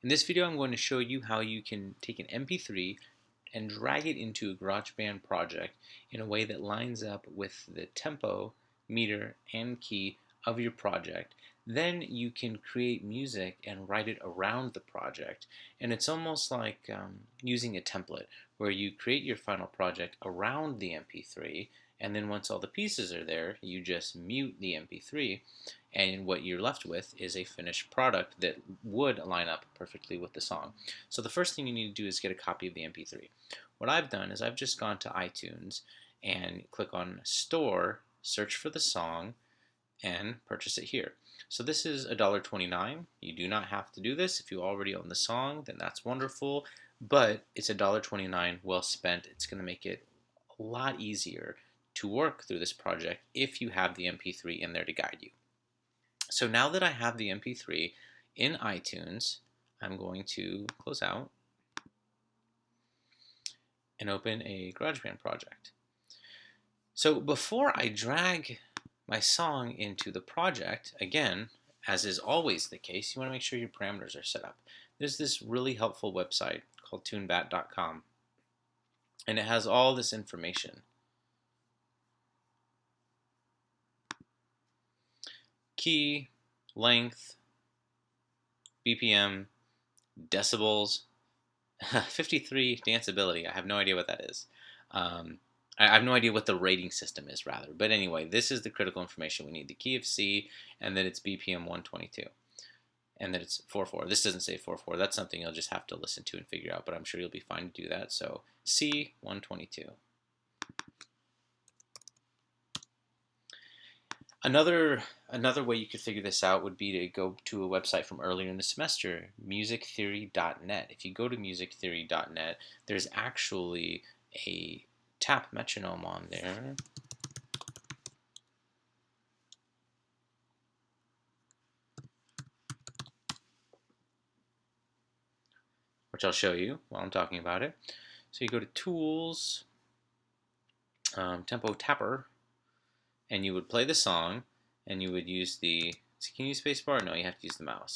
In this video, I'm going to show you how you can take an MP3 and drag it into a GarageBand project in a way that lines up with the tempo, meter, and key of your project. Then you can create music and write it around the project. And it's almost like using a template where you create your final project around the MP3, and then once all the pieces are there, you just mute the MP3, and what you're left with is a finished product that would line up perfectly with the song. So the first thing you need to do is get a copy of the MP3. What I've done is I've just gone to iTunes and click on Store, search for the song, and purchase it here. So this is $1.29. You do not have to do this. If you already own the song, then that's wonderful, but it's $1.29 well spent. It's going to make it a lot easier to work through this project if you have the MP3 in there to guide you. So now that I have the MP3 in iTunes, I'm going to close out and open a GarageBand project. So before I drag my song into the project, again, as is always the case, you want to make sure your parameters are set up. There's this really helpful website called tunebat.com, and it has all this information. Key, length, BPM, decibels, 53 danceability. I have no idea what that is. I have no idea what the rating system is, rather. But anyway, this is the critical information we need. The key of C, and then it's BPM 122. And then it's 4/4. This doesn't say 4/4. That's something you'll just have to listen to and figure out, but I'm sure you'll be fine to do that. So C, 122. Another way you could figure this out would be to go to a website from earlier in the semester, musictheory.net. If you go to musictheory.net, there's actually a tap metronome on there. Which I'll show you while I'm talking about it. So you go to Tools, Tempo Tapper, and you would play the song, and you would use the, can you use spacebar? No, you have to use the mouse.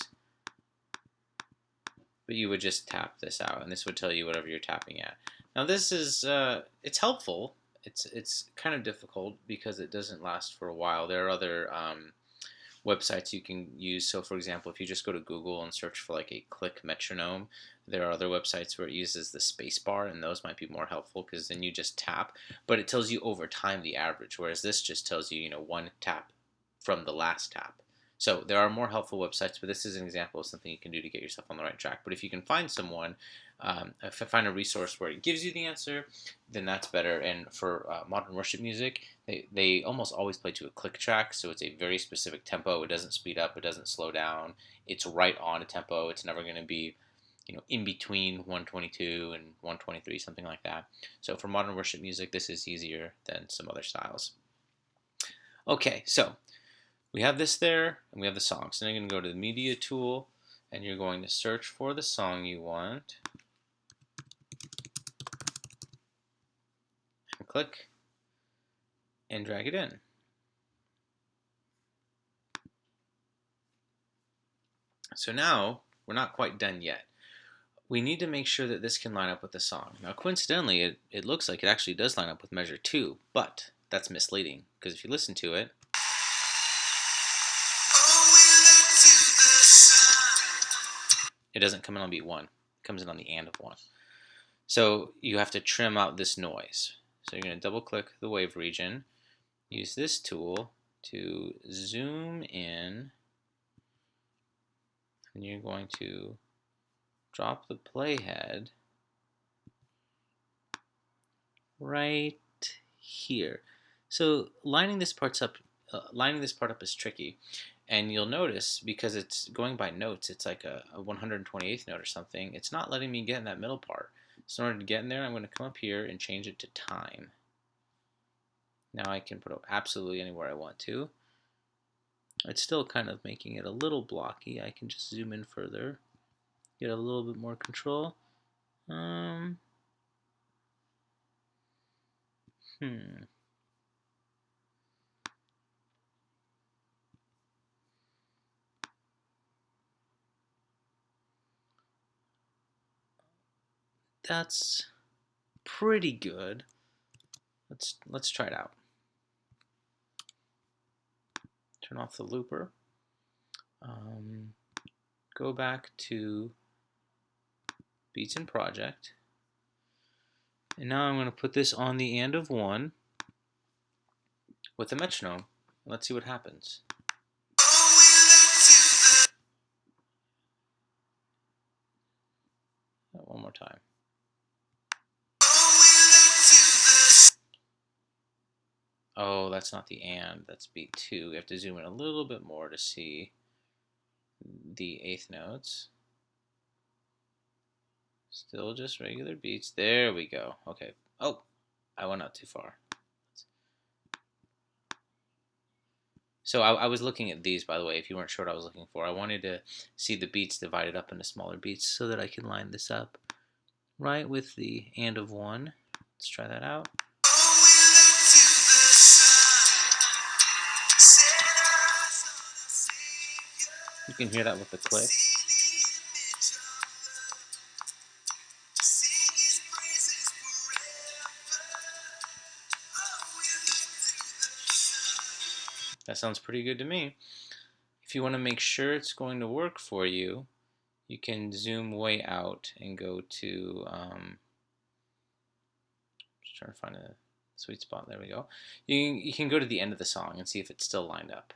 But you would just tap this out, and this would tell you whatever you're tapping at. Now this is, it's helpful. It's kind of difficult because it doesn't last for a while. There are other websites you can use. So for example, if you just go to Google and search for like a click metronome, there are other websites where it uses the space bar, and those might be more helpful because then you just tap, but it tells you over time the average, whereas this just tells you, one tap from the last tap. So there are more helpful websites, but this is an example of something you can do to get yourself on the right track. But if you can find someone, find a resource where it gives you the answer, then that's better. And for modern worship music, they almost always play to a click track, so it's a very specific tempo. It doesn't speed up, it doesn't slow down. It's right on a tempo. It's never going to be, in between 122 and 123, something like that. So for modern worship music, this is easier than some other styles. Okay, so we have this there, and we have the song. So now you're going to go to the media tool, and you're going to search for the song you want. And click, and drag it in. So now, we're not quite done yet. We need to make sure that this can line up with the song. Now coincidentally, it looks like it actually does line up with measure 2, but that's misleading, because if you listen to it, it doesn't come in on beat 1. It comes in on the and of 1. So you have to trim out this noise. So you're going to double click the wave region, use this tool to zoom in, and you're going to drop the playhead right here. So lining this part up is tricky, and you'll notice because it's going by notes, it's like a 128th note or something. It's not letting me get in that middle part. So in order to get in there, I'm going to come up here and change it to time. Now I can put it absolutely anywhere I want to. It's still kind of making it a little blocky. I can just zoom in further, get a little bit more control. that's pretty good. Let's try it out. Turn off the looper. Go back to Beats and Project. And now I'm going to put this on the end of 1 with a metronome. Let's see what happens. One more time. Oh, that's not the and, that's beat 2. We have to zoom in a little bit more to see the 8th notes. Still just regular beats. There we go. Okay. Oh, I went out too far. So I was looking at these, by the way, if you weren't sure what I was looking for. I wanted to see the beats divided up into smaller beats so that I can line this up right with the and of 1. Let's try that out. You can hear that with the click. That sounds pretty good to me. If you want to make sure it's going to work for you, you can zoom way out and go to, just trying to find a sweet spot. There we go. You can go to the end of the song and see if it's still lined up.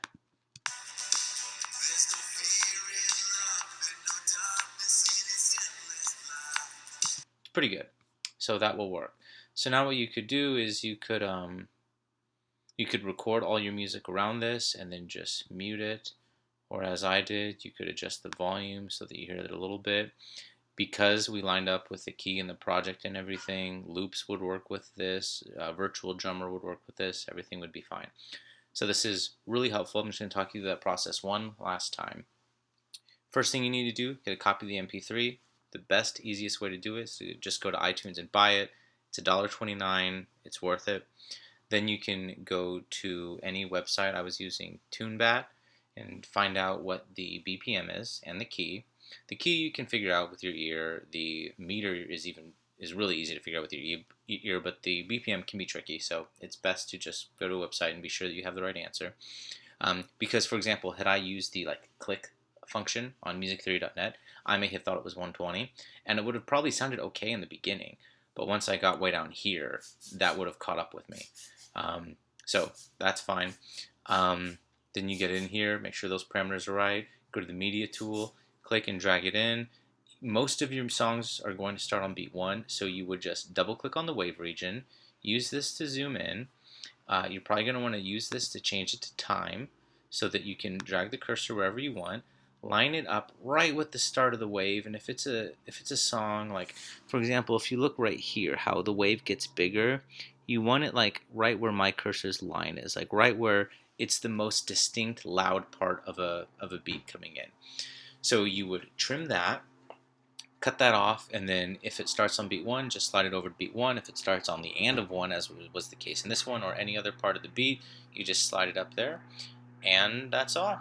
It's pretty good. So that will work. So now what you could do is you could record all your music around this and then just mute it. Or as I did, you could adjust the volume so that you hear it a little bit. Because we lined up with the key in the project and everything, loops would work with this, virtual drummer would work with this, everything would be fine. So this is really helpful. I'm just going to talk you through that process one last time. First thing you need to do, get a copy of the MP3. The best, easiest way to do it is to just go to iTunes and buy it. It's $1.29. It's worth it. Then you can go to any website. I was using TuneBat and find out what the BPM is and the key. The key you can figure out with your ear. The meter is really easy to figure out with your ear, but the BPM can be tricky. So it's best to just go to a website and be sure that you have the right answer. Because, for example, had I used the click function on musictheory.net, I may have thought it was 120, and it would have probably sounded okay in the beginning. But once I got way down here, that would have caught up with me. So that's fine. Then you get in here, make sure those parameters are right, go to the media tool, click and drag it in. Most of your songs are going to start on beat 1, so you would just double click on the wave region, use this to zoom in. You're probably going to want to use this to change it to time so that you can drag the cursor wherever you want. Line it up right with the start of the wave, and if it's a song, like for example, if you look right here how the wave gets bigger, you want it right where my cursor's line is, right where it's the most distinct loud part of a beat coming in. So you would trim that, cut that off, and then if it starts on beat 1, just slide it over to beat 1. If it starts on the and of 1, as was the case in this one, or any other part of the beat, you just slide it up there, and that's all.